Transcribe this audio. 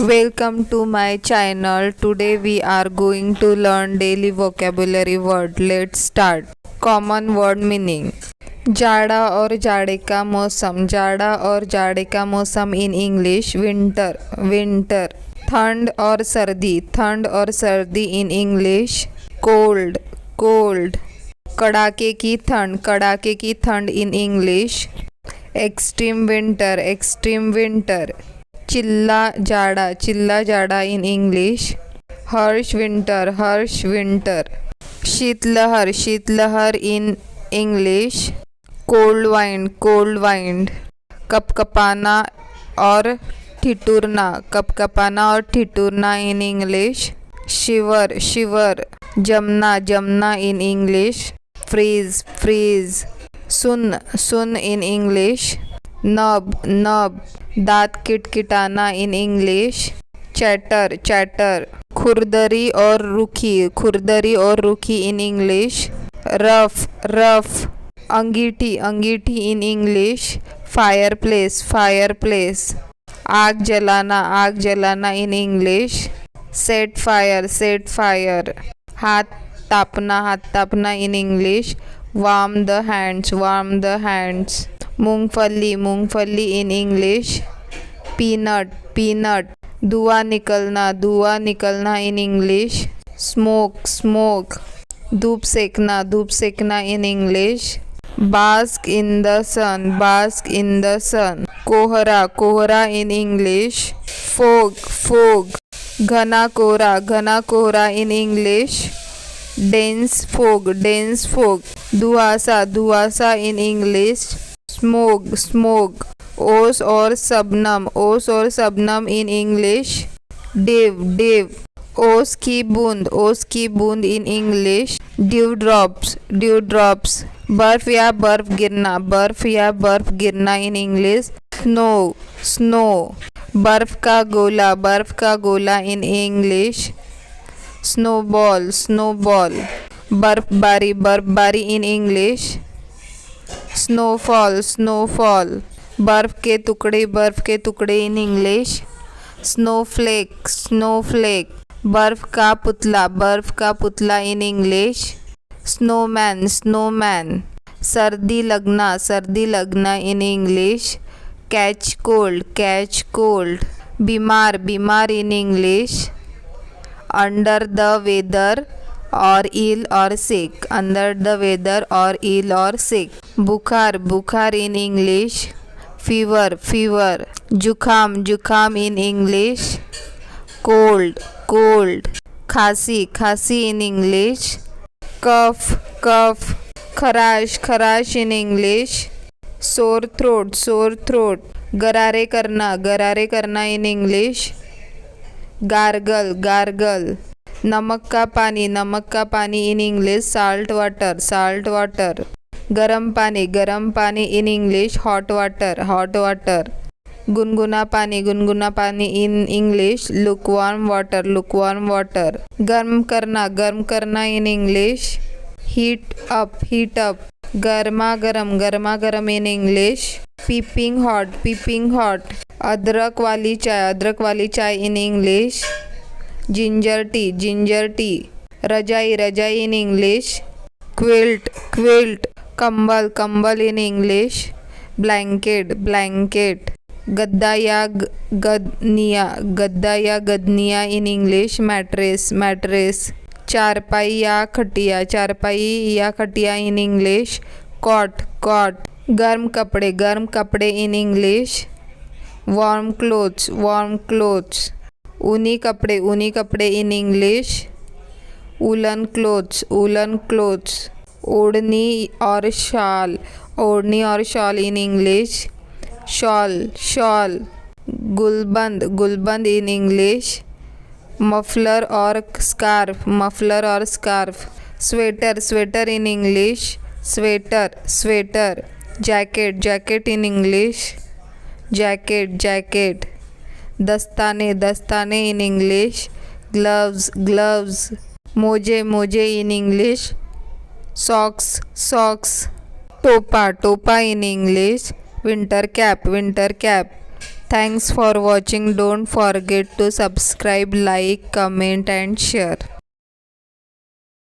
Welcome to my channel. Today we are going to learn daily vocabulary word. Let's start. Common word meaning. जाड़ा और जाड़े का मौसम. जाड़ा और जाड़े का मौसम in English winter. Winter. ठंड और सर्दी. ठंड और सर्दी in English cold. Cold. कड़ाके की ठंड. कड़ाके की ठंड in English extreme winter. Extreme winter. चिल्ला जाड़ा इन इंग्लिश हर्ष विंटर. शीतलहर इन इंग्लिश कोल्ड वाइंड. कपकपाना और ठिठुरना इन इंग्लिश शिवर. जमना इन इंग्लिश फ्रीज. सुन इन इंग्लिश नब. दांत किटकिटाना इन इंग्लिश चैटर. खुरदरी और रुखी इन इंग्लिश रफ. अंगीठी इन इंग्लिश फायरप्लेस. आग जलाना इन इंग्लिश सेट फायर. हाथ तापना in English warm the hands. मूंगफली इन इंग्लिश पीनट. धुआं निकलना इन इंग्लिश स्मोक. धूप सेकना in English bask in the sun. कोहरा इन इंग्लिश फोग. घना कोहरा इन इंग्लिश डेंस फोग. धुआंसा इन इंग्लिश स्मोक. ओस और सबनम इन इंग्लिश डिव. ओस की बूंद इन इंग्लिश ड्यू ड्रॉप्स. बर्फ या बर्फ गिरना इन इंग्लिश स्नो. बर्फ का गोला इन इंग्लिश स्नोबॉल. बर्फबारी इन इंग्लिश स्नोफॉल. बर्फ के टुकड़े इन इंग्लिश स्नोफ्लेक. बर्फ का पुतला इन इंग्लिश स्नोमैन. सर्दी लगना इन इंग्लिश कैच कोल्ड. बीमार in English under the weather और ill or sick. Under the weather or ill or sick. बुखार in English fever. जुखाम in English cold. खांसी in English cough. खराश in English sore throat. गरारे करना in English gargle. नमक का पानी इन इंग्लिश साल्ट वाटर. गरम पानी इन इंग्लिश हॉट वाटर. गुनगुना पानी इन इंग्लिश lukewarm water. गर्म करना इन इंग्लिश हीट अप. गर्मा गरम इन इंग्लिश पीपिंग हॉट. अदरक वाली चाय इन इंग्लिश जिंजर टी. रजाई इन इंग्लिश क्विल्ट. कंबल इन इंग्लिश ब्लैंकेट. गद्दा या गदनिया इन इंग्लिश मैट्रेस. चारपाई या खटिया इन इंग्लिश कॉट. गर्म कपड़े इन इंग्लिश वार्म क्लोथ्स. ऊनी कपड़े इन इंग्लिश वूलन क्लोथ्स. ओढ़नी और शॉल इन इंग्लिश शॉल. गुलबंद इन इंग्लिश मफलर और scarf. Sweater in English sweater. Jacket in English jacket. दस्ताने इन इंग्लिश ग्लव्स. मोजे इन इंग्लिश सॉक्स. टोपा in English winter cap. Thanks for watching. Don't forget to subscribe, like, comment and share.